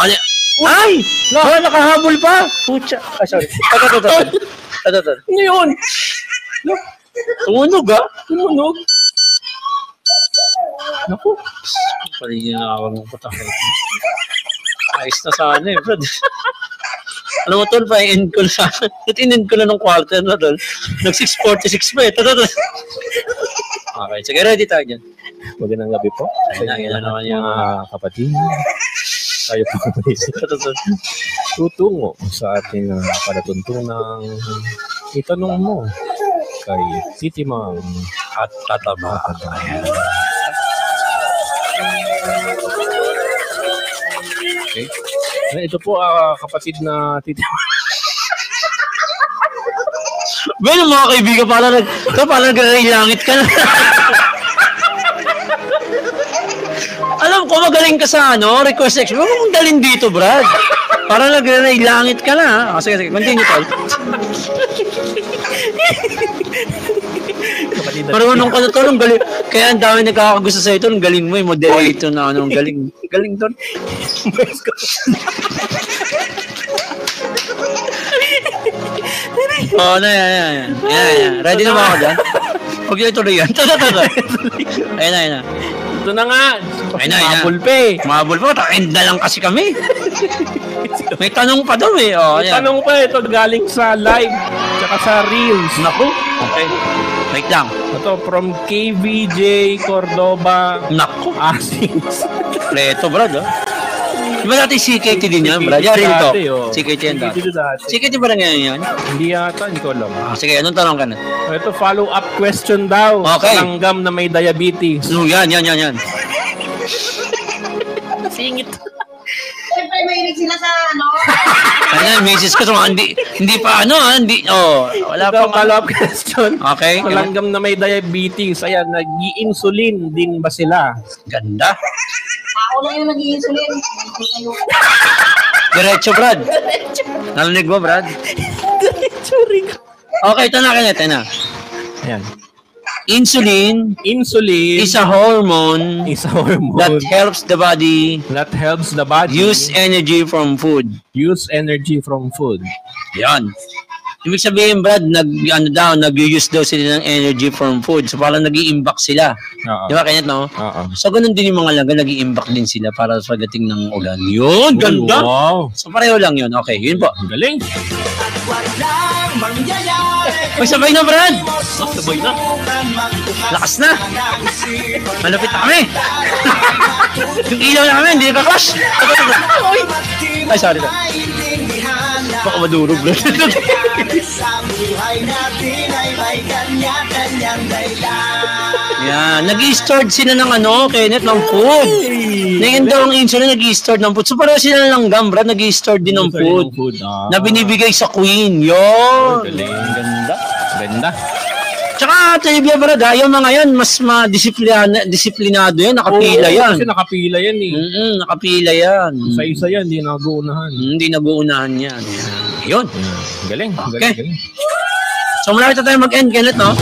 Ano? Ay! Nakahabol pa! Pucha. Ah, sorry. Ito. Ano yun? Tumunog ah. Tumunog. Naku. Paligyan na ako ng patakot. Ayos na sana eh, Brad. Alam mo, tol, pa-end ko na. In-end ko na ng quarter na, tol. Nag-6:46 pa eh. Okay, sige, ready tayo dyan. Magandang gabi po. Ayun na naman yung kapatid. Tayo po tutungo sa ating palatuntunang itanong mo kay Titi Ma'am at tataba. Okay. Ito po kapatid na Titi Ma'am. Well, mga kaibigan, parang nag-langit ka na. Alam ko, magaling ka sa request section. Huwag mong dalhin dito, Brad. Parang nag-langit ka na. Sige, continue, tol. Marunong ka na, tol. Galing. Kaya ang dami nagkakagusto sa'yo, tol. Ang galing mo, moderator na ang galing. Galing, tol. Oh, yan. Ready na ba ako dyan? Huwag yun ituloy yan. Ayun na. Ito na nga. Ayun na. Mabul pa eh. Mabul pa. End na lang kasi kami. May tanong pa daw eh. Oh, may tanong pa ito galing sa live tsaka sa reels. Naku. Okay. Wait lang. Ito from KVJ Cordoba. Naku. Asings. Pleto, Brad. Diba dati CKT din yan, Brad? Yari ito. CKT yan dati. CKT ba na ngayon yan? Hindi yata, hindi ko alam. Sige, anong tanong ka na? Ito, follow-up question daw. Okay. Sa langgam na may diabetes. So, yan. Singit. Siyempre, mahilig sila sa Ano, misis ko, hindi pa wala Ito, pang follow-up question. Okay. Sa langgam na may diabetes, ayan, nag-i-insulin din ba sila? Ganda. Ako lang yung nag-i-insulin. Diretso, Brad. Narinig mo, Brad? Diretso rin. Okay, ito na. Ayan. Insulin is a hormone that helps the body use energy from food. Yan. Ibig sabihin, Brad, nag-use daw sila ng energy from food. So, parang nag-i-imbak sila. Di ba, Kenneth, no? So, ganun din yung mga laga, nag-i-imbak din sila para sa pagdating ng ulan. Yun, ganda! Wow. So, pareho lang yun. Okay, yun po. Galing. Magsabay na, Brad! Magsabay na. Lakas na. Malapit na kami. Yung ilaw na kami, hindi ka-crush. Ay, sorry. Baka madurog, Brad. Yan, nag-i-stored sila ng Kenneth, ng food. Ngayon daw ang insulin, nag-i-stored ng food. So pareho sila ng langgam, Brad, nag-i-stored din ng food. Na binibigay sa queen. Yun. Ganda. Tsaka, trivia, Brad, yung mga yan, mas disiplinado yan, nakapila yan. Kasi nakapila yan eh. Nakapila yan. Isa-isa yan, hindi nag-uunahan. Hindi nag-uunahan yan. Yun. Galing. Okay. So, mula tayo mag-end, Kenneth, no?